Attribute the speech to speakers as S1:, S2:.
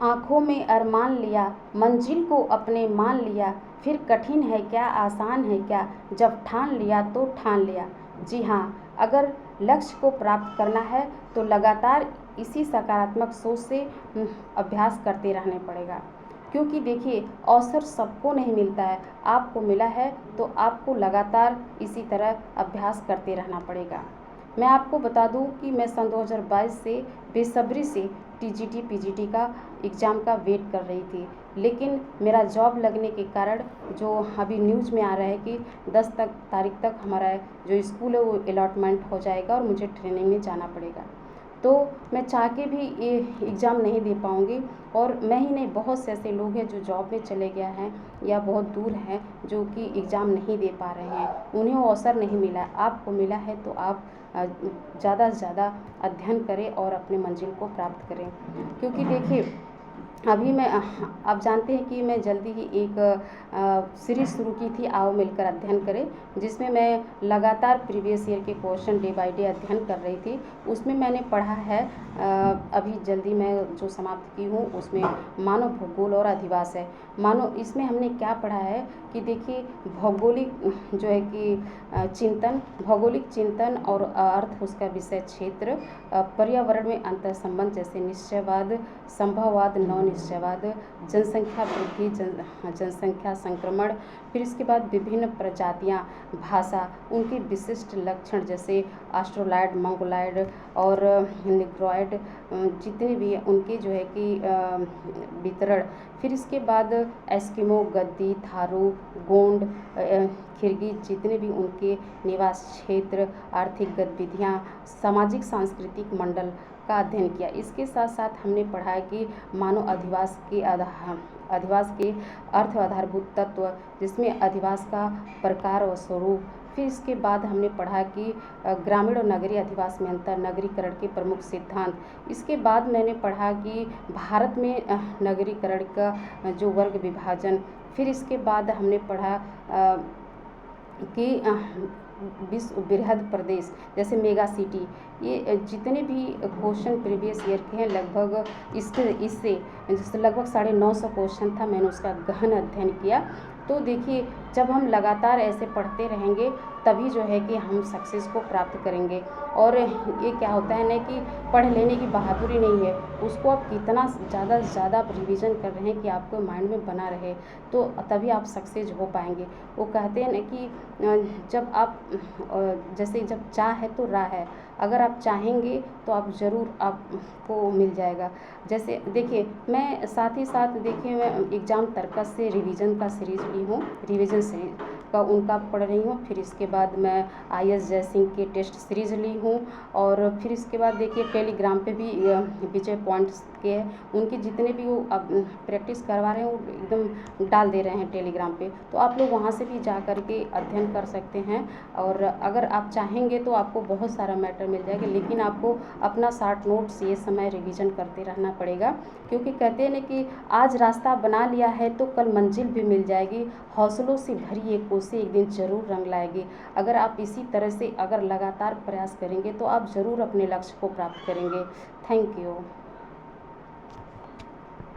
S1: आँखों में अरमान लिया, मंजिल को अपने मान लिया, फिर कठिन है क्या आसान है क्या, जब ठान लिया तो ठान लिया। जी हाँ, अगर लक्ष्य को प्राप्त करना है तो लगातार इसी सकारात्मक सोच से अभ्यास करते रहने पड़ेगा। क्योंकि देखिए, अवसर सबको नहीं मिलता है, आपको मिला है तो आपको लगातार इसी तरह अभ्यास करते रहना पड़ेगा। मैं आपको बता दूं कि मैं सन 2022 से बेसब्री से टीजीटी पीजीटी का एग्ज़ाम का वेट कर रही थी, लेकिन मेरा जॉब लगने के कारण जो अभी न्यूज़ में आ रहा है कि 10 तारीख तक हमारा जो स्कूल है वो अलॉटमेंट हो जाएगा और मुझे ट्रेनिंग में जाना पड़ेगा। तो मैं चाह के भी ये एग्ज़ाम नहीं दे पाऊँगी। और मैं ही नहीं, बहुत से ऐसे लोग हैं जो जॉब में चले गए हैं या बहुत दूर हैं जो कि एग्ज़ाम नहीं दे पा रहे हैं, उन्हें वो अवसर नहीं मिला। आपको मिला है तो आप ज़्यादा से ज़्यादा अध्ययन करें और अपने मंजिल को प्राप्त करें। क्योंकि देखिए, अभी मैं आप जानते हैं कि मैं जल्दी ही एक सीरीज़ शुरू की थी, आओ मिलकर अध्ययन करें, जिसमें मैं लगातार प्रीवियस ईयर के क्वेश्चन डे बाय डे अध्ययन कर रही थी। उसमें मैंने पढ़ा है, अभी जल्दी मैं जो समाप्त की हूँ उसमें मानव भूगोल और अधिवास है। मानो इसमें हमने क्या पढ़ा है कि देखिए, भौगोलिक जो है कि भौगोलिक चिंतन और अर्थ, उसका विषय क्षेत्र, पर्यावरण में अंतर संबंध जैसे निश्चयवाद, संभववाद, नव निश्चयवाद, जनसंख्या वृद्धि, जनसंख्या संक्रमण, फिर इसके बाद विभिन्न प्रजातियां, भाषा, उनके विशिष्ट लक्षण जैसे ऑस्ट्रोलॉइड, मंगोलॉइड और निग्रोइड, जितने भी हैं उनके जो है कि वितरण, फिर इसके बाद एस्किमो, गद्दी, थारू, गोंड, किर्गिज, जितने भी उनके निवास क्षेत्र, आर्थिक गतिविधियाँ, सामाजिक सांस्कृतिक मंडल का अध्ययन किया। इसके साथ साथ हमने पढ़ा है कि मानव अधिवास के अर्थ आधारभूत तत्व, जिसमें अधिवास का प्रकार व स्वरूप, फिर इसके बाद हमने पढ़ा कि ग्रामीण और नगरीय अधिवास में अंतर, नगरीकरण के प्रमुख सिद्धांत। इसके बाद मैंने पढ़ा कि भारत में नगरीकरण का जो वर्ग विभाजन, फिर इसके बाद हमने पढ़ा कि विश्व बृहद प्रदेश जैसे मेगा सिटी, ये जितने भी क्वेश्चन प्रीवियस ईयर के हैं लगभग इससे लगभग 950 क्वेश्चन था, मैंने उसका गहन अध्ययन किया। तो देखिए, जब हम लगातार ऐसे पढ़ते रहेंगे तभी जो है कि हम सक्सेस को प्राप्त करेंगे। और ये क्या होता है ना कि पढ़ लेने की बहादुरी नहीं है, उसको आप कितना ज़्यादा से ज़्यादा रिवीजन कर रहे हैं कि आपको माइंड में बना रहे, तो तभी आप सक्सेस हो पाएंगे। वो कहते हैं ना कि जब आप जैसे जब चाह है तो राह है, अगर आप चाहेंगे तो आप ज़रूर आपको मिल जाएगा। जैसे देखिए, मैं साथ ही साथ देखिए मैं एग्ज़ाम तर्कस से रिवीजन का सीरीज़ ली हूँ, रिवीजन सीरीज का उनका पढ़ रही हूँ। फिर इसके बाद मैं IAS जयसिंह के टेस्ट सीरीज़ ली हूँ। और फिर इसके बाद देखिए, टेलीग्राम पे भी विजय पॉइंट्स के उनके जितने भी वो अब प्रैक्टिस करवा रहे हैं वो एकदम डाल दे रहे हैं टेलीग्राम पे, तो आप लोग वहाँ से भी जा कर के अध्ययन कर सकते हैं। और अगर आप चाहेंगे तो आपको बहुत सारा मैटर मिल जाएगा, लेकिन आपको अपना शॉर्ट नोट्स ये समय रिवीजन करते रहना पड़ेगा। क्योंकि कहते हैं ना कि आज रास्ता बना लिया है तो कल मंजिल भी मिल जाएगी, हौसलों से भरी ये कोशिश एक दिन ज़रूर रंग लाएगी। अगर आप इसी तरह से अगर लगातार प्रयास करेंगे तो आप ज़रूर अपने लक्ष्य को प्राप्त करेंगे। Thank you.